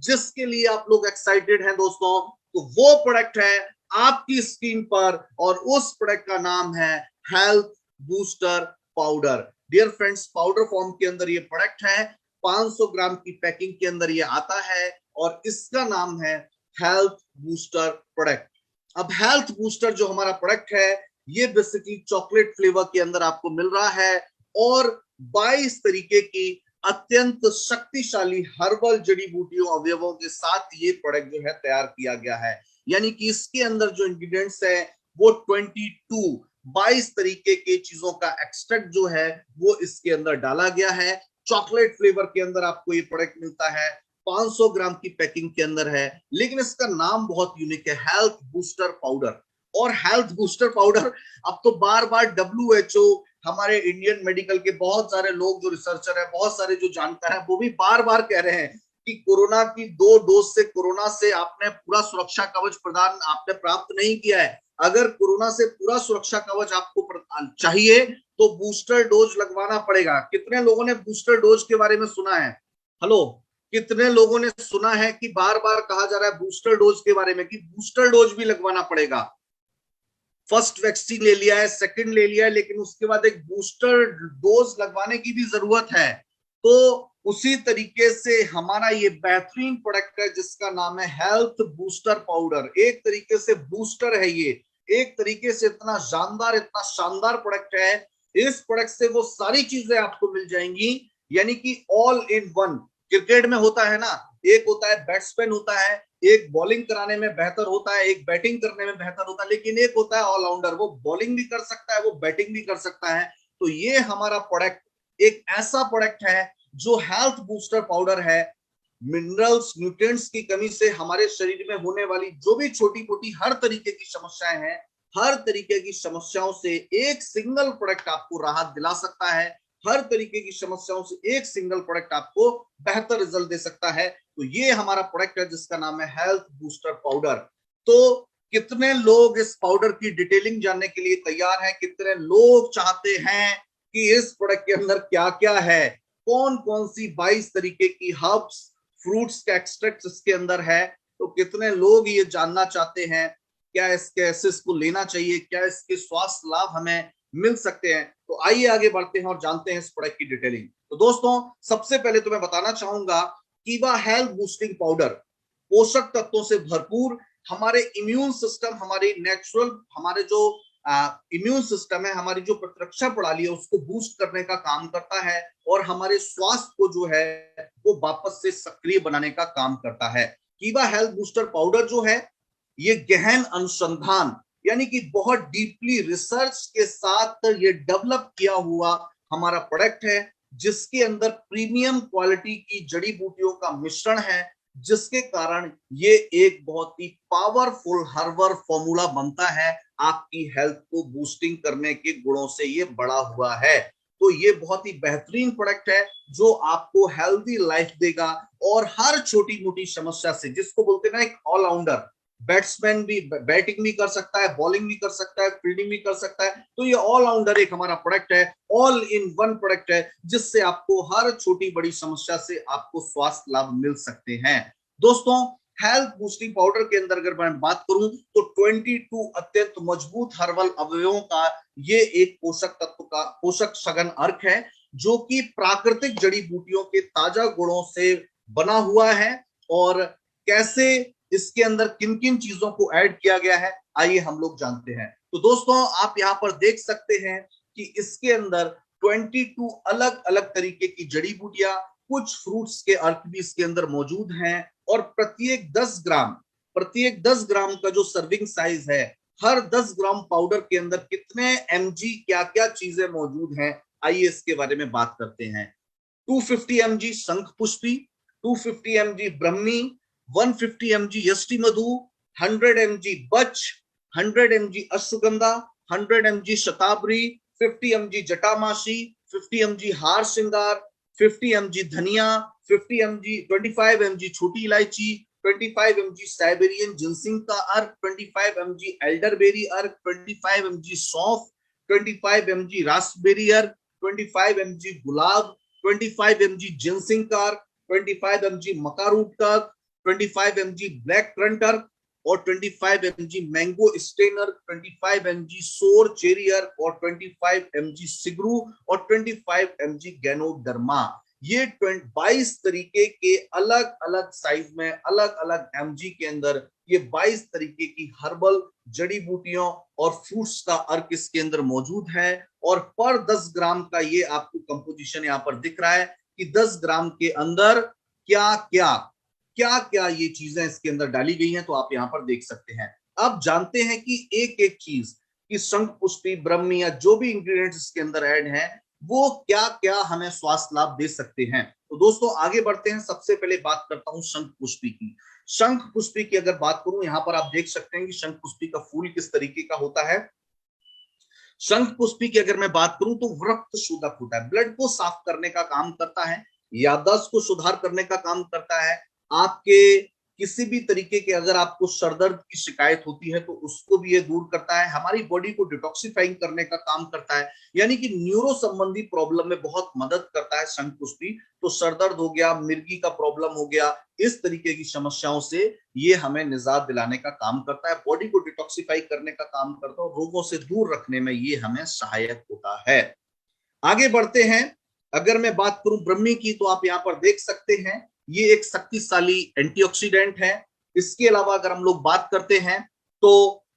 जिसके लिए आप लोग एक्साइटेड हैं दोस्तों, तो वो प्रोडक्ट है आपकी स्क्रीन पर, और उस प्रोडक्ट का नाम है health booster powder. Dear friends, powder form के अंदर ये प्रोडक्ट है, 500 ग्राम की पैकिंग के अंदर ये आता है, और इसका नाम है हेल्थ बूस्टर प्रोडक्ट। अब हेल्थ बूस्टर जो हमारा प्रोडक्ट है, ये बेसिकली चॉकलेट फ्लेवर के अंदर आपको मिल रहा है, और 22 तरीके की अत्यंत शक्तिशाली हर्बल जड़ी बूटियों अवयवों के साथ ये प्रोडक्ट जो है तैयार किया गया है। यानी कि इसके अंदर जो इंग्रेडिएंट्स है वो 22 तरीके के चीजों का एक्सट्रैक्ट जो है वो इसके अंदर डाला गया है। चॉकलेट फ्लेवर के अंदर आपको ये प्रोडक्ट मिलता है, 500 ग्राम की पैकिंग के अंदर है, लेकिन इसका नाम बहुत यूनिक है, हेल्थ बूस्टर पाउडर। और हेल्थ बूस्टर पाउडर, अब तो बार बार WHO, हमारे इंडियन मेडिकल के बहुत सारे लोग जो रिसर्चर है, बहुत सारे जो जानकार है, वो भी बार बार कह रहे हैं कि कोरोना की 2 डोज से, कोरोना से आपने पूरा सुरक्षा कवच प्रदान आपने प्राप्त नहीं किया है। अगर कोरोना से पूरा सुरक्षा कवच आपको चाहिए तो बूस्टर डोज लगवाना पड़ेगा। कितने लोगों ने बूस्टर डोज के बारे में सुना है? हेलो, कितने लोगों ने सुना है कि बार बार कहा जा रहा है बूस्टर डोज के बारे में कि बूस्टर डोज भी लगवाना पड़ेगा? फर्स्ट वैक्सीन ले लिया है, सेकंड ले लिया है, लेकिन उसके बाद एक बूस्टर डोज लगवाने की भी जरूरत है। तो उसी तरीके से हमारा ये बेहतरीन प्रोडक्ट है जिसका नाम है हेल्थ बूस्टर पाउडर। एक तरीके से बूस्टर है ये, एक तरीके से इतना शानदार प्रोडक्ट है। इस प्रोडक्ट से वो सारी चीजें आपको मिल जाएंगी, यानी कि ऑल इन वन। क्रिकेट में होता है ना, एक होता है बैट्समैन होता है, एक बॉलिंग कराने में बेहतर होता है, एक बैटिंग करने में बेहतर होता है, लेकिन एक होता है ऑलराउंडर, वो बॉलिंग भी कर सकता है, वो बैटिंग भी कर सकता है। तो ये हमारा प्रोडक्ट एक ऐसा प्रोडक्ट है जो हेल्थ बूस्टर पाउडर है। मिनरल्स, न्यूट्रिएंट्स की कमी से हमारे शरीर में होने वाली जो भी छोटी मोटी हर तरीके की समस्याएं हैं, हर तरीके की समस्याओं से एक सिंगल प्रोडक्ट आपको राहत दिला सकता है। हर तरीके की समस्याओं से एक सिंगल प्रोडक्ट आपको बेहतर रिजल्ट दे सकता है। तो ये हमारा प्रोडक्ट है जिसका नाम है हेल्थ बूस्टर पाउडर। तो कितने लोग इस पाउडर की डिटेलिंग जानने के लिए तैयार हैं? कितने लोग चाहते हैं कि इस प्रोडक्ट के अंदर क्या क्या है, कौन कौन सी 22 तरीके की हर्ब्स, फ्रूट्स का एक्सट्रैक्ट इसके अंदर है? तो कितने लोग ये जानना चाहते हैं, क्या इसके एसेस को लेना चाहिए, क्या इसके स्वास्थ्य लाभ हमें मिल सकते हैं? तो आइए आगे बढ़ते हैं और जानते हैं इस प्रोडक्ट की डिटेलिंग। तो दोस्तों, सबसे पहले तो मैं बताना चाहूंगा, कीवा हेल्थ बूस्टिंग पाउडर पोषक तत्वों से भरपूर, हमारे इम्यून सिस्टम, हमारी नेचुरल, हमारे जो इम्यून सिस्टम है, हमारी जो प्रतिरक्षा प्रणाली है, उसको बूस्ट करने का काम करता है, और हमारे स्वास्थ्य को जो है वो वापस से सक्रिय बनाने का काम करता है। कीवा हेल्थ बूस्टर पाउडर जो है, ये गहन अनुसंधान, यानी कि बहुत डीपली रिसर्च के साथ ये डेवलप किया हुआ हमारा प्रोडक्ट है, जिसके अंदर प्रीमियम क्वालिटी की जड़ी बूटियों का मिश्रण है, जिसके कारण ये एक बहुत ही पावरफुल हर्बल फॉर्मूला बनता है। आपकी हेल्थ को बूस्टिंग करने के गुणों से ये बड़ा हुआ है। तो ये बहुत ही बेहतरीन प्रोडक्ट है जो आपको हेल्दी लाइफ देगा, और हर छोटी मोटी समस्या से, जिसको बोलते हैं ना एक ऑलराउंडर, बैट्समैन भी बैटिंग भी कर सकता है, बॉलिंग भी कर सकता है, फील्डिंग भी कर सकता है, तो ये ऑलराउंडर एक हमारा प्रोडक्ट है, ऑल इन वन प्रोडक्ट है, जिससे आपको हर छोटी बड़ी समस्या से आपको स्वास्थ्य लाभ मिल सकते हैं। दोस्तों, हेल्थ बूस्टिंग पाउडर के अंदर अगर मैं बात करूं तो 22 अत्यंत मजबूत हर्बल अवयवों का ये एक पोषक तत्व का पोषक सघन अर्क है, जो कि प्राकृतिक जड़ी बूटियों के ताजा गुणों से बना हुआ है। और कैसे इसके अंदर किन किन चीजों को ऐड किया गया है, आइए हम लोग जानते हैं। तो दोस्तों, आप यहाँ पर देख सकते हैं कि इसके अंदर 22 अलग अलग तरीके की जड़ी बूटियां, कुछ फ्रूट्स के अर्क भी इसके अंदर मौजूद हैं, और प्रत्येक 10 ग्राम का जो सर्विंग साइज है, हर 10 ग्राम पाउडर के अंदर कितने mg क्या क्या चीजें मौजूद हैं, आइए इसके बारे में बात करते हैं। 250 mg शंख पुष्पी, 250 mg ब्रह्मी, 150 mg यष्टि मधु, 100 mg बच, 100 mg अश्वगंधा, 100 mg शतावरी, 50 mg जटामासी, 50 mg हार श्रृंगार, 50 mg धनिया, 50 mg 25 mg छोटी इलायची, 25 mg साइबेरियन जिनसिंग का अर्क, 25 mg एल्डरबेरी अर्क, 25 mg सौंफ, 25 mg रास्पबेरी अर्क, 25 mg गुलाब, 25 mg जिनसिंग का अर्क, 25 mg मका रूट का, 25 mg ब्लैक करंटर और 25 mg मैंगो स्टेनर, 25 mg सोर चेरियर और 25 mg सिग्रू और 25 mg गैनोडर्मा। ये 22 तरीके के अलग अलग साइज में, अलग अलग mg के अंदर ये 22 तरीके की हर्बल जड़ी बूटियों और फ्रूट्स का अर्क इसके अंदर मौजूद है। और पर 10 ग्राम का ये आपको कंपोजिशन यहाँ पर दिख रहा है कि 10 ग्राम के अंदर क्या क्या क्या क्या ये चीजें इसके अंदर डाली गई हैं, तो आप यहाँ पर देख सकते हैं। अब जानते हैं कि एक एक चीज कि शंख पुष्पी, ब्रह्मी या जो भी इंग्रेडिएंट्स इसके अंदर ऐड हैं वो क्या क्या हमें स्वास्थ्य लाभ दे सकते हैं। तो दोस्तों आगे बढ़ते हैं। सबसे पहले बात करता हूं शंख पुष्पी की। शंख पुष्पी की अगर बात करूं, यहां पर आप देख सकते हैं कि शंख पुष्पी का फूल किस तरीके का होता है। शंख पुष्पी की अगर मैं बात करूं तो रक्त शोधक होता है, ब्लड को साफ करने का काम करता है, याददाश्त को सुधार करने का काम करता है। आपके किसी भी तरीके के अगर आपको सर दर्द की शिकायत होती है तो उसको भी ये दूर करता है। हमारी बॉडी को डिटॉक्सिफाइंग करने का काम करता है, यानी कि न्यूरो संबंधी प्रॉब्लम में बहुत मदद करता है शंख पुष्पी। तो सर दर्द हो गया, मिर्गी का प्रॉब्लम हो गया, इस तरीके की समस्याओं से ये हमें निजात दिलाने का काम करता है, बॉडी को डिटॉक्सिफाई करने का काम करता है और रोगों से दूर रखने में ये हमें सहायक होता है। आगे बढ़ते हैं। अगर मैं बात करूं ब्रह्मी की तो आप यहाँ पर देख सकते हैं ये एक शक्तिशाली एंटीऑक्सीडेंट है। इसके अलावा अगर हम लोग बात करते हैं तो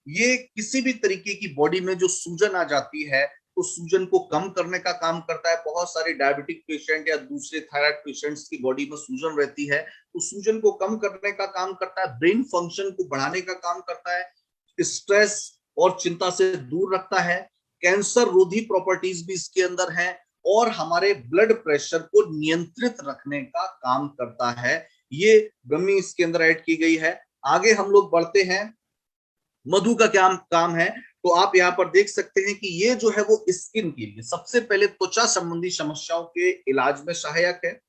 ये किसी भी तरीके की बॉडी में जो सूजन आ जाती है तो सूजन को कम करने का काम करता है। बहुत सारे डायबिटिक पेशेंट या दूसरे थायराइड पेशेंट्स की बॉडी में सूजन रहती है तो सूजन को कम करने का काम करता है, ब्रेन फंक्शन को बढ़ाने का काम करता है, स्ट्रेस और चिंता से दूर रखता है, कैंसर रोधी प्रॉपर्टीज भी इसके अंदर है और हमारे ब्लड प्रेशर को नियंत्रित रखने का काम करता है। ये ब्रह्मी इसके अंदर ऐड की गई है। आगे हम लोग बढ़ते हैं। मधु का क्या काम है तो आप यहाँ पर देख सकते हैं कि ये जो है वो स्किन के लिए सबसे पहले त्वचा संबंधी समस्याओं के इलाज में सहायक है।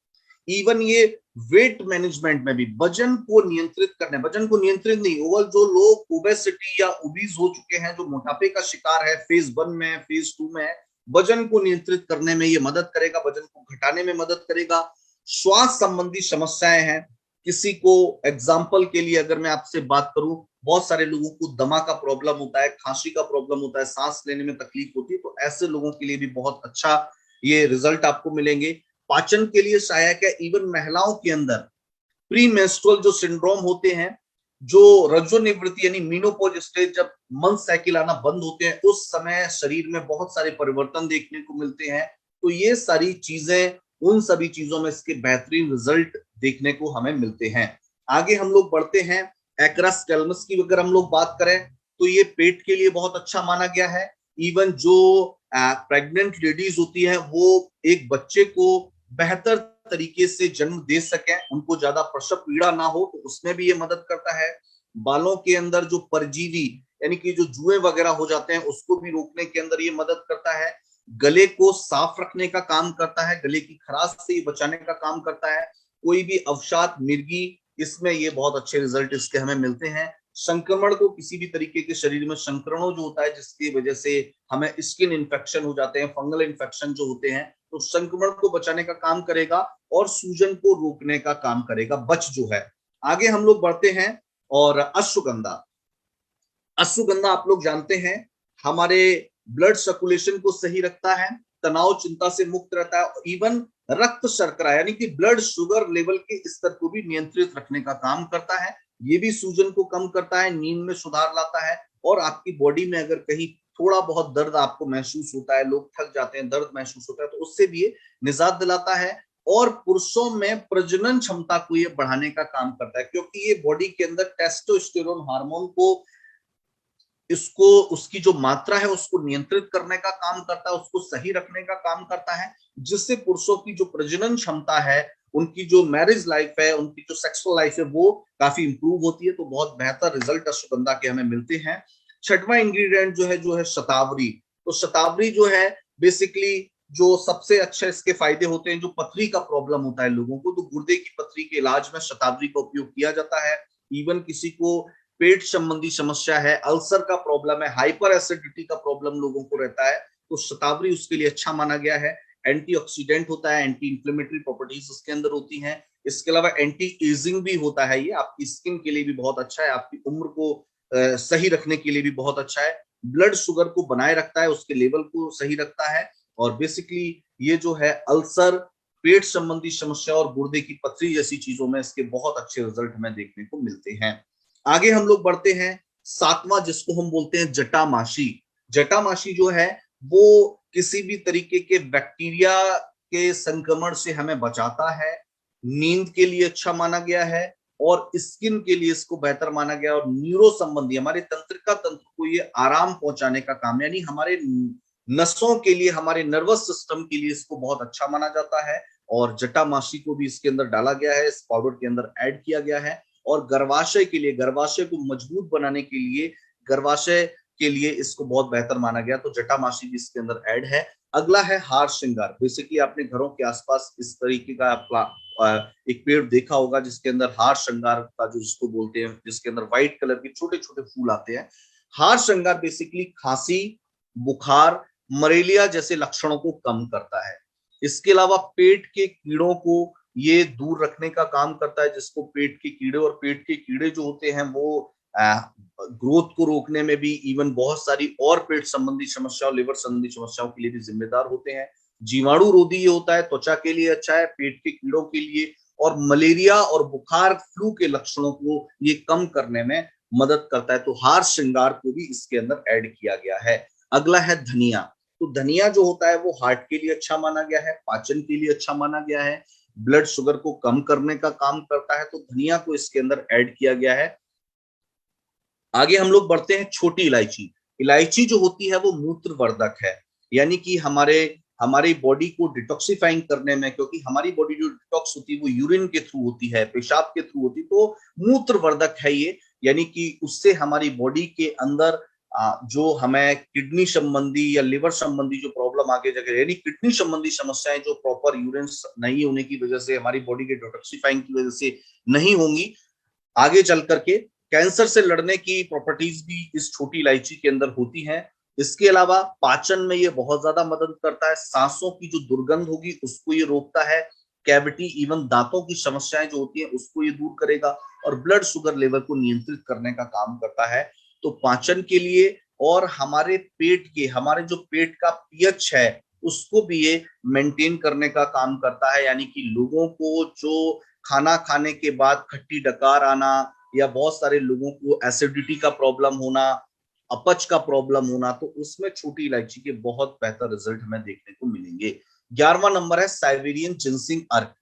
इवन ये वेट मैनेजमेंट में भी, वजन को नियंत्रित करने, वजन को नियंत्रित नहीं, ओवल जो लोग ओबेसिटी या ओबीज हो चुके हैं, जो मोटापे का शिकार है, फेज 1 में, फेज 2 में, वजन को नियंत्रित करने में ये मदद करेगा, वजन को घटाने में मदद करेगा। श्वास संबंधी समस्याएं हैं किसी को, एग्जाम्पल के लिए अगर मैं आपसे बात करूं, बहुत सारे लोगों को दमा का प्रॉब्लम होता है, खांसी का प्रॉब्लम होता है, सांस लेने में तकलीफ होती है, तो ऐसे लोगों के लिए भी बहुत अच्छा ये रिजल्ट आपको मिलेंगे। पाचन के लिए सहायक है। इवन महिलाओं के अंदर प्री मेंस्ट्रुअल जो सिंड्रोम होते हैं, जो रजोनिवृत्ति यानी मीनोपॉज स्टेज, जब मंथ साइकिल आना बंद होते हैं, उस समय शरीर में बहुत सारे परिवर्तन देखने को मिलते हैं। तो ये सारी चीजें, उन सभी चीजों में इसके बेहतरीन रिजल्ट देखने को हमें मिलते हैं। आगे हम लोग बढ़ते हैं। एक्रस कैलमस की अगर हम लोग बात करें तो ये पेट के लिए बहुत अच्छा माना गया है। इवन जो प्रेग्नेंट लेडीज होती है वो एक बच्चे को बेहतर तरीके से जन्म दे सके, उनको ज्यादा प्रसव पीड़ा ना हो, तो उसमें भी ये मदद करता है। बालों के अंदर जो परजीवी यानी कि जो जुएं वगैरह हो जाते हैं उसको भी रोकने के अंदर ये मदद करता है। गले को साफ रखने का काम करता है, गले की खराश से ये बचाने का काम करता है। कोई भी अवसाद, मिर्गी, इसमें ये बहुत अच्छे रिजल्ट इसके हमें मिलते हैं। संक्रमण को, किसी भी तरीके के शरीर में संक्रमण जो होता है जिसकी वजह से हमें स्किन इन्फेक्शन हो जाते हैं, फंगल इन्फेक्शन जो होते हैं, तो संक्रमण को बचाने का काम करेगा और सूजन को रोकने का काम करेगा, बच जो है। आगे हम लोग बढ़ते हैं। और अश्वगंधा, अश्वगंधा आप लोग जानते हैं हमारे ब्लड सर्कुलेशन को सही रखता है, तनाव चिंता से मुक्त रहता है, इवन रक्त शर्करा यानी कि ब्लड शुगर लेवल के स्तर को भी नियंत्रित रखने का काम करता है। ये भी सूजन को कम करता है, नींद में सुधार लाता है और आपकी बॉडी में अगर कहीं थोड़ा बहुत दर्द आपको महसूस होता है, लोग थक जाते हैं, दर्द महसूस होता है, तो उससे भी ये निजात दिलाता है। और पुरुषों में प्रजनन क्षमता को ये बढ़ाने का काम करता है, क्योंकि ये बॉडी के अंदर टेस्टोस्टेरोन हार्मोन को, इसको, उसकी जो मात्रा है उसको नियंत्रित करने का काम करता है, उसको सही रखने का काम करता है, जिससे पुरुषों की जो प्रजनन क्षमता है, उनकी जो मैरिज लाइफ है, उनकी जो सेक्सुअल लाइफ है, वो काफी इंप्रूव होती है। तो बहुत बेहतर रिजल्ट अश्वगंधा के हमें मिलते हैं। छठवां इंग्रेडिएंट जो है शतावरी। तो शतावरी जो है बेसिकली जो सबसे अच्छा इसके फायदे होते हैं, जो पथरी का प्रॉब्लम होता है लोगों को, तो गुर्दे की पथरी के इलाज में शतावरी का उपयोग किया जाता है। इवन किसी को पेट संबंधी समस्या है, अल्सर का प्रॉब्लम है, हाइपर एसिडिटी का प्रॉब्लम लोगों को रहता है, तो शतावरी उसके लिए अच्छा माना गया है। एंटीऑक्सीडेंट होता है, एंटी इंफ्लेमेटरी प्रॉपर्टीज उसके अंदर होती हैं। इसके अलावा एंटी एजिंग भी होता है, ये आपकी स्किन के लिए भी बहुत अच्छा है, आपकी उम्र को सही रखने के लिए भी बहुत अच्छा है, ब्लड शुगर को बनाए रखता है, उसके लेवल को सही रखता है। और बेसिकली ये जो है अल्सर, पेट संबंधी समस्या और गुर्दे की पथरी जैसी चीजों में इसके बहुत अच्छे रिजल्ट हमें देखने को मिलते हैं। आगे हम लोग बढ़ते हैं, सातवां जिसको हम बोलते हैं जटामाशी। जटामाशी जो है वो किसी भी तरीके के बैक्टीरिया के संक्रमण से हमें बचाता है, नींद के लिए अच्छा माना गया है, और स्किन के लिए इसको बेहतर माना गया, और न्यूरो संबंधी हमारे तंत्रिका तंत्र को ये आराम पहुंचाने का काम, यानी हमारे नसों के लिए, हमारे नर्वस सिस्टम के लिए इसको बहुत अच्छा माना जाता है। और जटामाशी को भी इसके अंदर डाला गया है, इस पाउडर के अंदर ऐड किया गया है। और गर्भाशय के लिए, गर्भाशय को मजबूत बनाने के लिए, गर्भाशय के लिए इसको बहुत बेहतर माना गया, तो जटामाशी भी इसके अंदर ऐड है। अगला है हार श्रृंगार। बेसिकली आपने घरों के आसपास इस तरीके का एक पेड़ देखा होगा जिसके अंदर हार श्रृंगार का, जो जिसको बोलते हैं, जिसके अंदर व्हाइट कलर के छोटे छोटे फूल आते हैं। हार श्रृंगार बेसिकली खांसी, बुखार, मलेरिया जैसे लक्षणों को कम करता है। इसके अलावा पेट के कीड़ों को ये दूर रखने का काम करता है, जिसको पेट के कीड़े, और पेट के कीड़े जो होते हैं वो ग्रोथ को रोकने में भी, इवन बहुत सारी और पेट संबंधी समस्याओं, लिवर संबंधी समस्याओं के लिए भी जिम्मेदार होते हैं। जीवाणु रोधी ये होता है, त्वचा के लिए अच्छा है, पेट के कीड़ों के लिए, और मलेरिया और बुखार, फ्लू के लक्षणों को ये कम करने में मदद करता है। तो हार श्रृंगार को भी इसके अंदर ऐड किया गया है। अगला है धनिया। तो धनिया जो होता है वो हार्ट के लिए अच्छा माना गया है, पाचन के लिए अच्छा माना गया है, ब्लड शुगर को कम करने का काम करता है, तो धनिया को इसके अंदर ऐड किया गया है। आगे हम लोग बढ़ते हैं, छोटी इलायची। इलायची जो होती है वो मूत्रवर्धक है, यानी कि हमारी बॉडी को डिटॉक्सिफाइंग करने में, क्योंकि हमारी बॉडी जो डिटॉक्स होती है वो यूरिन के थ्रू होती है, पेशाब के थ्रू होती है, तो मूत्रवर्धक है ये, यानी कि उससे हमारी बॉडी के अंदर जो हमें किडनी संबंधी या लिवर संबंधी जो प्रॉब्लम आगे जाके, यानी किडनी संबंधी समस्याएं जो प्रॉपर यूरिन नहीं होने की वजह से, हमारी बॉडी के डिटॉक्सिफाइंग की वजह से नहीं होंगी, आगे चल करके कैंसर से लड़ने की प्रॉपर्टीज भी इस छोटी इलायची के अंदर होती हैं। इसके अलावा पाचन में ये बहुत ज्यादा मदद करता है, सांसों की जो दुर्गंध होगी उसको ये रोकता है, कैविटी, इवन दांतों की समस्याएं जो होती हैं उसको ये दूर करेगा, और ब्लड शुगर लेवल को नियंत्रित करने का काम करता है। तो पाचन के लिए, और हमारे पेट के, हमारे जो पेट का पीएच है उसको भी ये मेंटेन करने का काम करता है, यानी कि लोगों को जो खाना खाने के बाद खट्टी डकार आना, या बहुत सारे लोगों को एसिडिटी का प्रॉब्लम होना, अपच का प्रॉब्लम होना, तो उसमें छोटी इलायची के बहुत बेहतर रिजल्ट हमें देखने को मिलेंगे। 11वां नंबर है साइबेरियन जिनसिंग अर्क।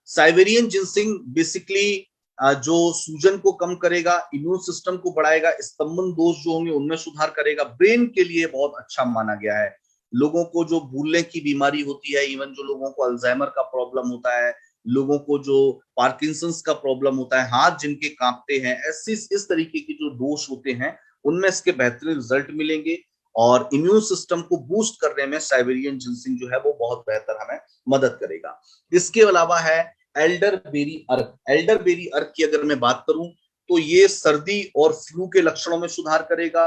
साइबेरियन जिनसिंग बेसिकली जो सूजन को कम करेगा, इम्यून सिस्टम को बढ़ाएगा, स्तंभन दोष जो होंगे उनमें सुधार करेगा, ब्रेन के लिए बहुत अच्छा माना गया है। लोगों को जो भूलने की बीमारी होती है, इवन जो लोगों को अल्जाइमर का प्रॉब्लम होता है, लोगों को जो पार्किंसंस का प्रॉब्लम होता है, हाथ जिनके कांपते हैं, ऐसे इस तरीके के जो दोष होते हैं उनमें इसके बेहतरीन रिजल्ट मिलेंगे, और इम्यून सिस्टम को बूस्ट करने में साइबेरियन जिनसिंग जो है वो बहुत बेहतर हमें मदद करेगा। इसके अलावा है एल्डरबेरी अर्क। एल्डरबेरी अर्क की अगर मैं बात करूं तो ये सर्दी और फ्लू के लक्षणों में सुधार करेगा,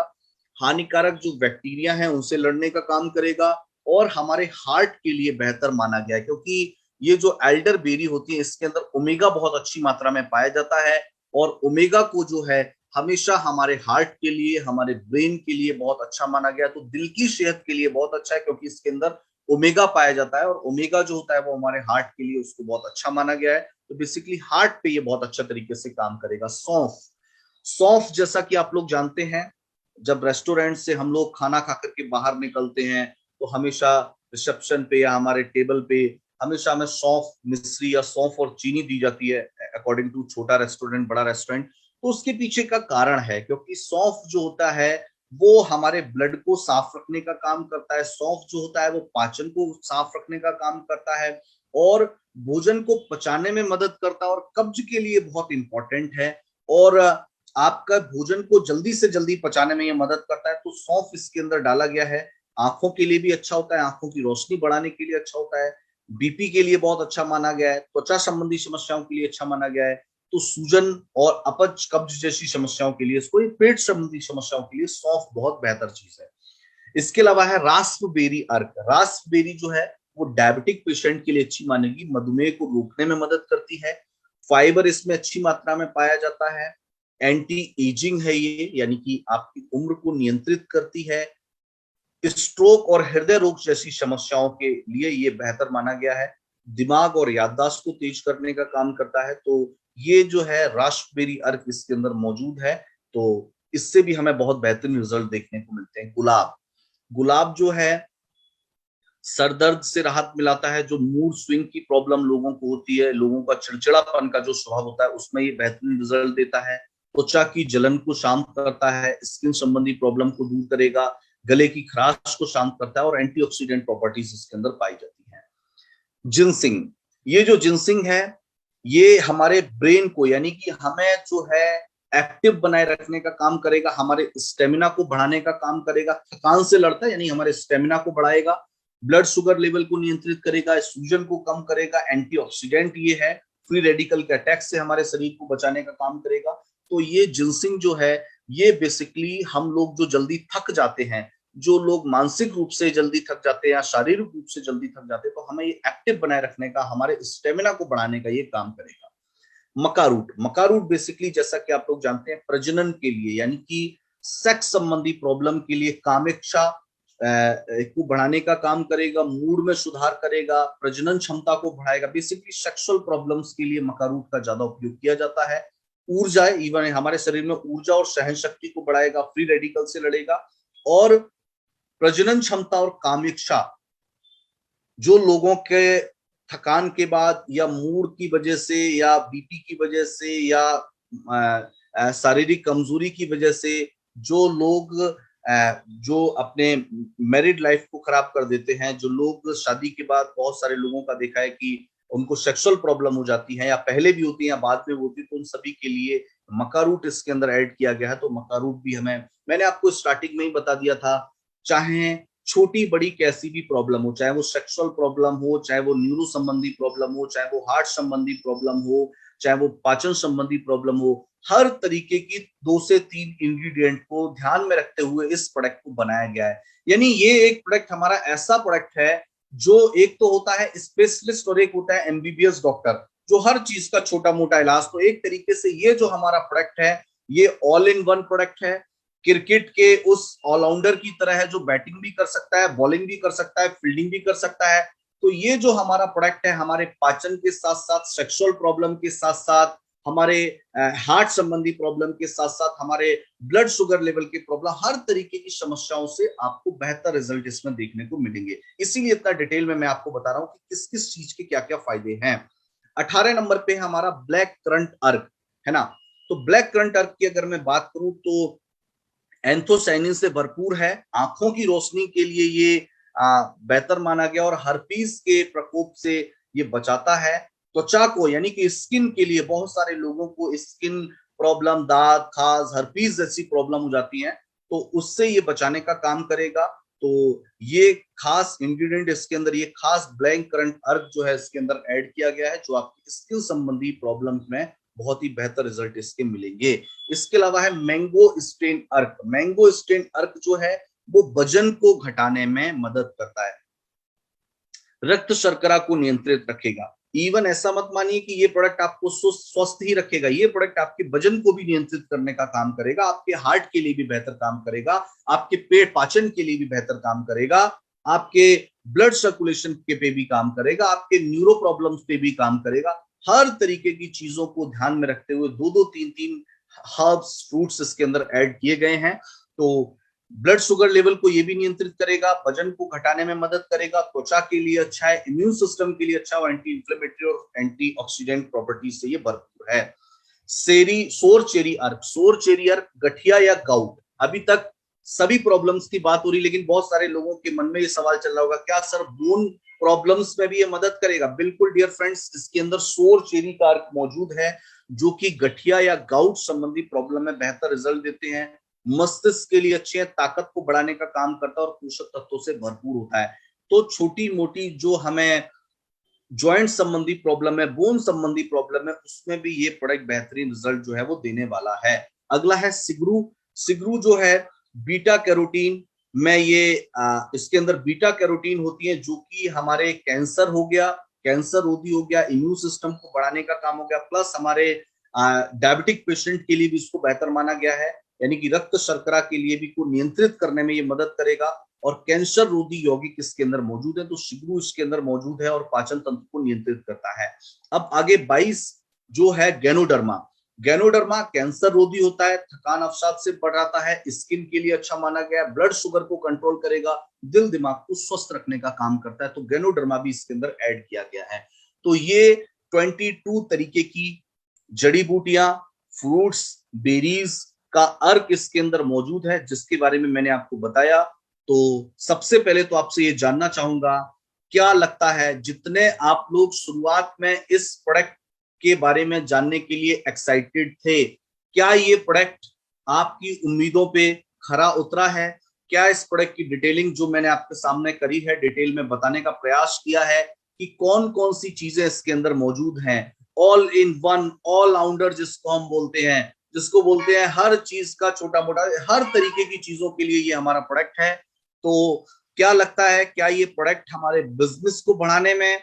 हानिकारक जो बैक्टीरिया हैं उनसे लड़ने का काम करेगा, और हमारे हार्ट के लिए बेहतर माना गया है, क्योंकि ये जो एल्डरबेरी होती है इसके अंदर ओमेगा बहुत अच्छी मात्रा में पाया जाता है, और ओमेगा को जो है हमेशा हमारे हार्ट के लिए, हमारे ब्रेन के लिए बहुत अच्छा माना गया, तो दिल की सेहत के लिए बहुत अच्छा है, क्योंकि इसके अंदर ओमेगा पाया जाता है, और ओमेगा जो होता है वो हमारे हार्ट के लिए उसको बहुत अच्छा माना गया है। तो बेसिकली हार्ट पे ये बहुत अच्छा तरीके से काम करेगा। सौंफ। सौंफ जैसा कि आप लोग जानते हैं, जब रेस्टोरेंट से हम लोग खाना खा करके बाहर निकलते हैं तो हमेशा रिसेप्शन पे या हमारे टेबल पे हमेशा हमें सौंफ मिश्री या सौंफ और चीनी दी जाती है, अकॉर्डिंग टू छोटा रेस्टोरेंट बड़ा रेस्टोरेंट। तो उसके पीछे का कारण है, क्योंकि सौंफ जो होता है वो हमारे ब्लड को साफ रखने का काम करता है, सौंफ जो होता है वो पाचन को साफ रखने का काम करता है, और भोजन को पचाने में मदद करता है, और कब्ज के लिए बहुत इंपॉर्टेंट है, और आपका भोजन को जल्दी से जल्दी पचाने में ये मदद करता है। तो सौंफ इसके अंदर डाला गया है, आंखों के लिए भी अच्छा होता है, आंखों की रोशनी बढ़ाने के लिए अच्छा होता है, बीपी के लिए बहुत अच्छा माना गया है, त्वचा संबंधी समस्याओं के लिए अच्छा माना गया है, तो सूजन और अपच, कब्ज जैसी समस्याओं के लिए, इसको पेट संबंधी समस्याओं के लिए सौंफ बहुत बेहतर चीज है। इसके अलावा है रास्पबेरी अर्क। रास्पबेरी जो है वो डायबिटिक पेशेंट के लिए अच्छी मानेगी, मधुमेह को रोकने में मदद करती है। फाइबर इसमें अच्छी मात्रा में पाया जाता है। एंटी एजिंग है ये, यानी कि आपकी उम्र को नियंत्रित करती है। स्ट्रोक और हृदय रोग जैसी समस्याओं के लिए ये बेहतर माना गया है। दिमाग और याददाश्त को तेज करने का काम करता है। तो ये जो है रास्पबेरी अर्क इसके अंदर मौजूद है, तो इससे भी हमें बहुत बेहतरीन रिजल्ट देखने को मिलते हैं। गुलाब, गुलाब जो है सर दर्द से राहत मिलाता है। जो मूड स्विंग की प्रॉब्लम लोगों को होती है, लोगों का चिड़चिड़ापन का जो स्वभाव होता है, उसमें ये बेहतरीन रिजल्ट देता है। त्वचा की जलन को शांत करता है, स्किन संबंधी प्रॉब्लम को दूर करेगा, गले की खराश को शांत करता है और एंटीऑक्सीडेंट प्रॉपर्टीज इसके अंदर पाई जाती है। जिनसिंग, ये जो जिनसिंग है ये हमारे ब्रेन को, यानी कि हमें जो है एक्टिव बनाए रखने का काम करेगा, हमारे स्टेमिना को बढ़ाने का काम करेगा। थकान से लड़ता है यानी हमारे स्टेमिना को बढ़ाएगा, ब्लड शुगर लेवल को नियंत्रित करेगा, सूजन को कम करेगा। एंटीऑक्सीडेंट ये है, फ्री रेडिकल के अटैक से हमारे शरीर को बचाने का काम करेगा। तो ये जिनसिंग जो है ये बेसिकली हम लोग जो जल्दी थक जाते हैं, जो लोग मानसिक रूप से जल्दी थक जाते हैं या शारीरिक रूप से जल्दी थक जाते हैं, तो हमें ये एक्टिव बनाए रखने का, हमारे स्टेमिना को बढ़ाने का ये काम करेगा। मकारूट, मकारूट बेसिकली जैसा कि आप लोग जानते हैं प्रजनन के लिए, यानी कि सेक्स संबंधी प्रॉब्लम के लिए कामेक्षा को बढ़ाने का काम करेगा, मूड में सुधार करेगा, प्रजनन क्षमता को बढ़ाएगा। बेसिकली सेक्सुअल प्रॉब्लम्स के लिए मकारूट का ज्यादा उपयोग किया जाता है। ऊर्जा, इवन हमारे शरीर में ऊर्जा और सहन शक्ति को बढ़ाएगा, फ्री रेडिकल से लड़ेगा और प्रजनन क्षमता और कामेक्षा, जो लोगों के थकान के बाद या मूड की वजह से या बीपी की वजह से या शारीरिक कमजोरी की वजह से जो लोग जो अपने मैरिड लाइफ को खराब कर देते हैं, जो लोग शादी के बाद, बहुत सारे लोगों का देखा है कि उनको सेक्सुअल प्रॉब्लम हो जाती है या पहले भी होती है या बाद में होती है, तो उन सभी के लिए मकारूट इसके अंदर ऐड किया गया है। तो मकारूट भी हमें, मैंने आपको स्टार्टिंग में ही बता दिया था, चाहे छोटी बड़ी कैसी भी प्रॉब्लम हो, चाहे वो सेक्सुअल प्रॉब्लम हो, चाहे वो न्यूरो संबंधी प्रॉब्लम हो, चाहे वो हार्ट संबंधी प्रॉब्लम हो, चाहे वो पाचन संबंधी प्रॉब्लम हो, हर तरीके की 2 से 3 इंग्रेडिएंट को ध्यान में रखते हुए इस प्रोडक्ट को बनाया गया है। यानी ये एक प्रोडक्ट हमारा ऐसा प्रोडक्ट है जो एक तो होता है स्पेशलिस्ट और एक होता है एमबीबीएस डॉक्टर, जो हर चीज का छोटा मोटा इलाज। तो एक तरीके से ये जो हमारा प्रोडक्ट है ये ऑल इन वन प्रोडक्ट है। क्रिकेट के उस ऑलराउंडर की तरह है जो बैटिंग भी कर सकता है, बॉलिंग भी कर सकता है, फील्डिंग भी कर सकता है। तो ये जो हमारा प्रोडक्ट है हमारे पाचन के साथ साथ, सेक्सुअल प्रॉब्लम के साथ साथ, हमारे हार्ट संबंधी प्रॉब्लम के साथ साथ, हमारे ब्लड शुगर लेवल की प्रॉब्लम, हर तरीके की समस्याओं से आपको बेहतर रिजल्ट इसमें देखने को मिलेंगे। इसीलिए इतना डिटेल में मैं आपको बता रहा हूं कि किस किस चीज के क्या क्या फायदे हैं। 18 नंबर पे हमारा ब्लैक करंट अर्क है ना। तो ब्लैक करंट अर्क की अगर मैं बात करूं तो एंथोसाइनिन से भरपूर है, आंखों की रोशनी के लिए ये बेहतर माना गया और हर्पीज के प्रकोप से ये बचाता है। त्वचा को, यानी कि स्किन के लिए, बहुत सारे लोगों को स्किन प्रॉब्लम, दाद, खाज, हर्पीज जैसी प्रॉब्लम हो जाती है, तो उससे ये बचाने का काम करेगा। तो ये खास इंग्रेडिएंट इसके अंदर, ये खास ब्लैक करंट अर्क जो है इसके अंदर ऐड किया गया है, जो आपकी स्किन संबंधी प्रॉब्लम्स में बहुत ही बेहतर रिजल्ट इसके मिलेंगे। इसके अलावा है मैंगो स्टेन अर्क। मैंगो स्टेन अर्क जो है वो वजन को घटाने में मदद करता है, रक्त शर्करा को नियंत्रित रखेगा। इवन ऐसा मत मानिए कि ये प्रोडक्ट आपको स्वस्थ ही रखेगा, ये प्रोडक्ट आपके वजन को भी नियंत्रित करने का काम करेगा, आपके हार्ट के लिए भी बेहतर काम करेगा, आपके पेट पाचन के लिए भी बेहतर काम करेगा, आपके ब्लड सर्कुलेशन के पे भी काम करेगा, आपके न्यूरो प्रॉब्लम्स पे भी काम करेगा। हर तरीके की चीजों को ध्यान में रखते हुए 2-2, 3-3 हर्ब्स, फ्रूट्स इसके अंदर ऐड किए गए हैं। तो ब्लड शुगर लेवल को ये भी नियंत्रित करेगा, वजन को घटाने में मदद करेगा, त्वचा के लिए अच्छा है, इम्यून सिस्टम के लिए अच्छा है, एंटी इंफ्लेमेटरी और एंटी ऑक्सीडेंट प्रॉपर्टीज से ये भरपूर है। सोर चेरी अर्क, सोर चेरी अर्क गठिया या गाउट, अभी तक सभी प्रॉब्लम्स की बात हो रही, लेकिन बहुत सारे लोगों के मन में ये सवाल चल रहा होगा, क्या सर बोन प्रॉब्लम्स में भी ये मदद करेगा? बिल्कुल डियर फ्रेंड्स, इसके अंदर सोर चेरी का अर्क मौजूद है, जो कि गठिया या गाउट संबंधी प्रॉब्लम में बेहतर रिजल्ट देते हैं, मस्तिष्क के लिए अच्छे हैं, ताकत को बढ़ाने का काम करता है और पोषक तत्वों से भरपूर होता है। तो छोटी मोटी जो हमें जॉइंट संबंधी प्रॉब्लम है, बोन संबंधी प्रॉब्लम है, उसमें भी ये प्रोडक्ट बेहतरीन रिजल्ट जो है वो देने वाला है। अगला है सिगरू। सिगरू जो है बीटा कैरोटीन, मैं ये इसके अंदर बीटा कैरोटीन होती है जो कि हमारे कैंसर हो गया, कैंसर रोधी हो गया, इम्यून सिस्टम को बढ़ाने का काम हो गया, प्लस हमारे डायबिटिक पेशेंट के लिए भी इसको बेहतर माना गया है, यानी कि रक्त शर्करा के लिए भी को नियंत्रित करने में ये मदद करेगा। और कैंसर रोधी यौगिक इसके अंदर मौजूद है, तो शिगरू इसके अंदर मौजूद है और पाचन तंत्र को नियंत्रित करता है। अब आगे 22 जो है गैनोडर्मा। गैनोडर्मा कैंसर रोधी होता है, थकान अवसाद से बढ़ाता है, स्किन के लिए अच्छा माना गया है, ब्लड शुगर को कंट्रोल करेगा, दिल दिमाग को स्वस्थ रखने का काम करता है। तो गैनोडर्मा भी इसके अंदर ऐड किया गया है। तो ये 22 तरीके की जड़ी बूटियां, फ्रूट्स, बेरीज का अर्क इसके अंदर मौजूद है, जिसके बारे में मैंने आपको बताया। तो सबसे पहले तो आपसे ये जानना चाहूंगा, क्या लगता है जितने आप लोग शुरुआत में इस प्रोडक्ट के बारे में जानने के लिए एक्साइटेड थे, क्या ये प्रोडक्ट आपकी उम्मीदों पे खरा उतरा है? क्या इस प्रोडक्ट की डिटेलिंग जो मैंने आपके सामने करी है, डिटेल में बताने का प्रयास किया है कि कौन कौन सी चीजें इसके अंदर मौजूद हैं, all in one, all rounder जिसको हम बोलते हैं, जिसको बोलते हैं हर चीज का छोटा मोटा, हर तरीके की चीजों के लिए ये हमारा प्रोडक्ट है। तो क्या लगता है, क्या ये प्रोडक्ट हमारे बिजनेस को बढ़ाने में,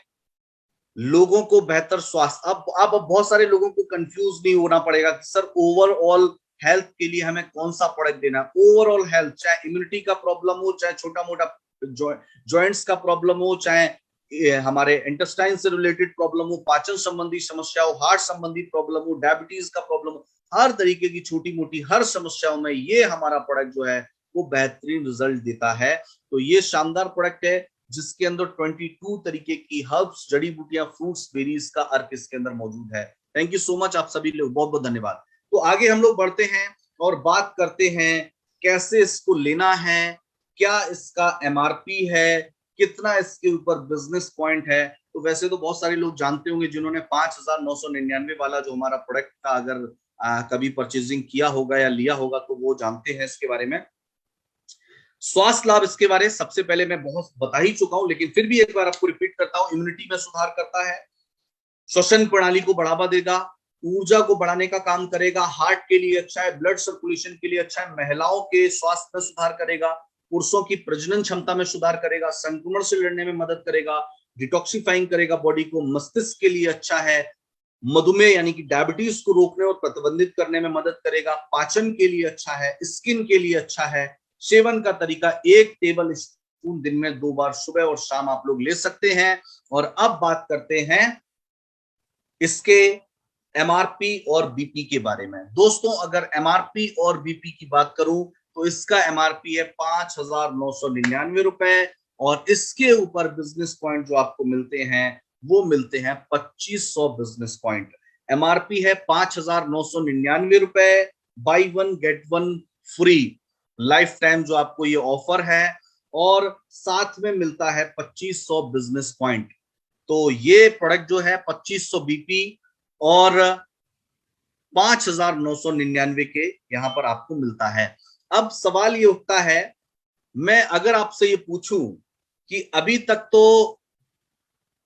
लोगों को बेहतर स्वास्थ्य, अब बहुत सारे लोगों को कंफ्यूज नहीं होना पड़ेगा कि सर ओवरऑल हेल्थ के लिए हमें कौन सा प्रोडक्ट देना है। ओवरऑल हेल्थ, चाहे इम्यूनिटी का प्रॉब्लम हो, चाहे छोटा मोटा जॉइंट्स का प्रॉब्लम हो, चाहे हमारे इंटेस्टाइन से रिलेटेड प्रॉब्लम हो, पाचन संबंधी समस्या हो, हार्ट संबंधी प्रॉब्लम हो, डायबिटीज का प्रॉब्लम हो, हर तरीके की छोटी मोटी हर समस्याओं में ये हमारा प्रोडक्ट जो है वो बेहतरीन रिजल्ट देता है। तो ये शानदार प्रोडक्ट है जिसके अंदर 22 तरीके की हर्ब्स, जड़ी बूटियां, फ्रूट्स, बेरीज का अर्क इसके अंदर मौजूद है। थैंक यू सो मच, आप सभी लोग बहुत बहुत धन्यवाद। तो आगे हम लोग बढ़ते हैं और बात करते हैं कैसे इसको लेना है, क्या इसका एमआरपी है, कितना इसके ऊपर बिजनेस पॉइंट है। तो वैसे तो बहुत सारे लोग जानते होंगे जिन्होंने 5,999 वाला जो हमारा प्रोडक्ट था, अगर कभी परचेजिंग किया होगा या लिया होगा तो वो जानते हैं इसके बारे में। स्वास्थ्य लाभ इसके बारे सबसे पहले मैं बहुत बता ही चुका हूं, लेकिन फिर भी एक बार आपको रिपीट करता हूं। इम्यूनिटी में सुधार करता है, श्वसन प्रणाली को बढ़ावा देगा, ऊर्जा को बढ़ाने का काम करेगा, हार्ट के लिए अच्छा है, ब्लड सर्कुलेशन के लिए अच्छा है, महिलाओं के स्वास्थ्य में सुधार करेगा, पुरुषों की प्रजनन क्षमता में सुधार करेगा, संक्रमण से लड़ने में मदद करेगा, डिटॉक्सिफाइंग करेगा बॉडी को, मस्तिष्क के लिए अच्छा है, मधुमेह यानी कि डायबिटीज को रोकने और प्रतिबंधित करने में मदद करेगा, पाचन के लिए अच्छा है, स्किन के लिए अच्छा है। सेवन का तरीका, 1 टेबल स्पून दिन में 2 बार सुबह और शाम आप लोग ले सकते हैं। और अब बात करते हैं इसके एमआरपी और बीपी के बारे में। दोस्तों अगर एमआरपी और बीपी की बात करूं तो इसका एमआरपी है 5,999 रुपए, और इसके ऊपर बिजनेस पॉइंट जो आपको मिलते हैं वो मिलते हैं 2,500 बिजनेस पॉइंट। एमआरपी है 5,999 रुपए, by one get one free life time जो आपको ये ऑफर है, और साथ में मिलता है 2,500 बिजनेस पॉइंट। तो ये प्रोडक्ट जो है 2,500 बीपी और 5,999 के यहां पर आपको मिलता है। अब सवाल ये उठता है, मैं अगर आपसे ये पूछूं कि अभी तक तो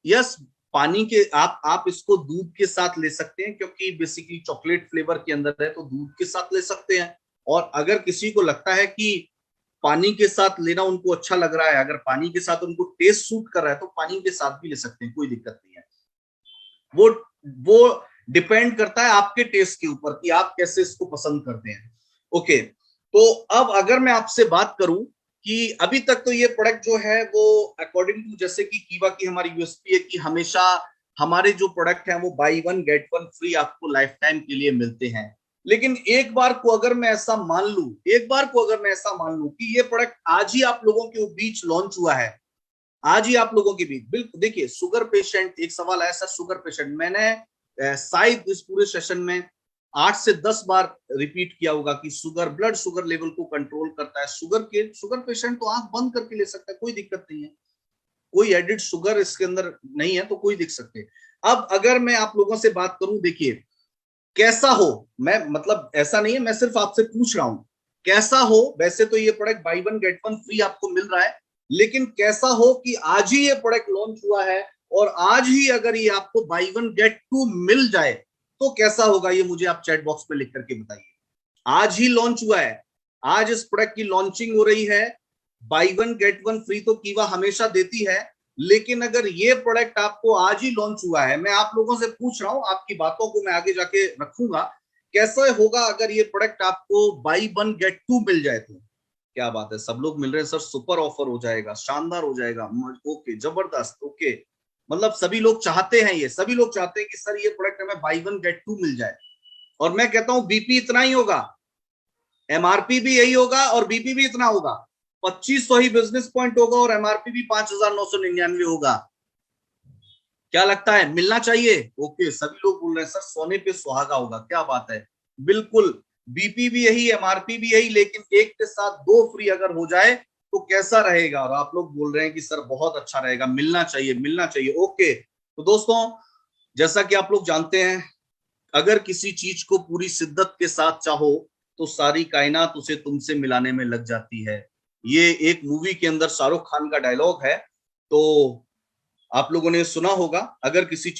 यस पानी के आप इसको दूध के साथ ले सकते हैं, क्योंकि बेसिकली चॉकलेट फ्लेवर के अंदर है तो दूध के साथ ले सकते हैं। और अगर किसी को लगता है कि पानी के साथ लेना उनको अच्छा लग रहा है, अगर पानी के साथ उनको टेस्ट सूट कर रहा है तो पानी के साथ भी ले सकते हैं, कोई दिक्कत नहीं है। वो डिपेंड करता है आपके टेस्ट के ऊपर कि आप कैसे इसको पसंद करते हैं। ओके, तो अब अगर मैं आपसे बात करूं कि अभी तक तो ये प्रोडक्ट जो है वो अकॉर्डिंग टू, जैसे कि कीवा की हमारी यूएसपी है कि हमेशा हमारे जो प्रोडक्ट हैं वो by one get one free आपको लाइफ टाइम के लिए मिलते हैं। लेकिन एक बार को अगर मैं ऐसा मान लूं कि ये प्रोडक्ट आज ही आप लोगों के बीच लॉन्च हुआ है, आज ही आप लोगों के बीच, बिल्कुल देखिए शुगर पेशेंट, एक सवाल आया सर शुगर पेशेंट, मैंने शायद इस पूरे सेशन में 8 से 10 बार रिपीट किया होगा कि शुगर, ब्लड शुगर लेवल को कंट्रोल करता है। शुगर पेशेंट तो आंख बंद करके ले सकता है, कोई दिक्कत नहीं है, कोई एडिड शुगर इसके अंदर नहीं है, तो कोई दिख सकते। अब अगर मैं आप लोगों से बात करूं, देखिए कैसा हो, मैं मतलब ऐसा नहीं है, मैं सिर्फ आपसे पूछ रहा हूं कैसा हो। वैसे तो ये product by one get one free आपको मिल रहा है, लेकिन कैसा हो कि आज ही ये प्रोडक्ट लॉन्च हुआ है और आज ही अगर ये आपको बाई वन गेट टू मिल जाए तो कैसा होगा, ये मुझे आप चैट बॉक्स में लिख करके बताइए। आज ही लॉन्च हुआ है, आज इस प्रोडक्ट की लॉन्चिंग हो रही है, by one get one free तो कीवा हमेशा देती है, लेकिन अगर ये प्रोडक्ट आपको आज ही लॉन्च हुआ है, मैं आप लोगों से पूछ रहा हूं, आपकी बातों को मैं आगे जाके रखूंगा, कैसा होगा अगर ये प्रोडक्ट आपको बाई वन गेट टू मिल जाए तो? क्या बात है, सब लोग मिल रहे हैं सर, सुपर ऑफर हो जाएगा, शानदार हो जाएगा, ओके, जबरदस्त, ओके। मतलब सभी लोग चाहते हैं, ये सभी लोग चाहते हैं कि सर ये प्रोडक्ट हमें बाई वन गेट टू मिल जाए। और मैं कहता हूं बीपी इतना ही होगा, एमआरपी भी यही होगा और बीपी भी इतना होगा, 2500 ही बिजनेस पॉइंट होगा और एमआरपी भी 5,999 होगा। क्या लगता है, मिलना चाहिए? ओके, सभी लोग बोल रहे हैं सर सोने पे सुहागा होगा, क्या बात है, बिल्कुल। बीपी भी यही, एमआरपी भी यही, लेकिन एक के साथ दो फ्री अगर हो जाए तो कैसा रहेगा? और आप लोग बोल रहे हैं कि सर बहुत अच्छा रहेगा, मिलना चाहिए, मिलना चाहिए। ओके, तो दोस्तों जैसा कि आप लोग जानते हैं, अगर किसी चीज को पूरी शिद्दत के साथ चाहो तो सारी कायनात उसे तुमसे मिलाने में लग जाती है। ये एक मूवी के अंदर शाहरुख खान का डायलॉग है, तो आप लोगों ने सुना होगा, अगर किसी